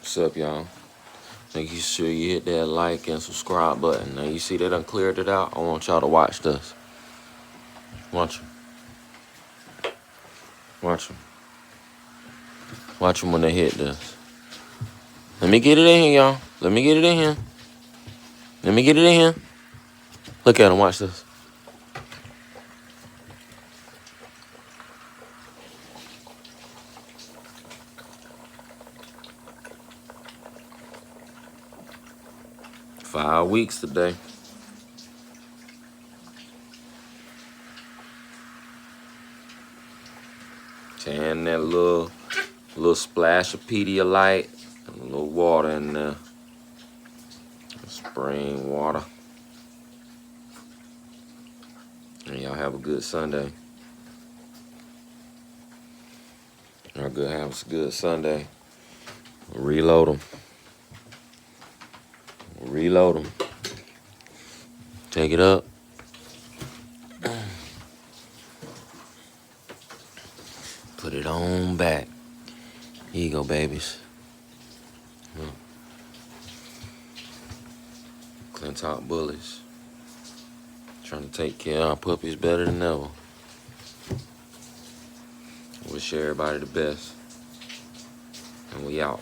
What's up, y'all? Make sure you hit that like and subscribe button. Now you see they done cleared it out. I want y'all to watch this. Watch them. Watch them. Watch them when they hit this. Let me get it in here, y'all. Let me get it in here. Let me get it in here. Look at them. Watch this. Five weeks today. Tan that little splash of Pedialyte and a little water in there. Spring water. And y'all have a good Sunday. Y'all have a good Sunday. Reload them. Reload them. Take it up. Put it on back. Here you go, babies. Clintock Bullies. Trying to take care of our puppies better than ever. Wish everybody the best. And we out.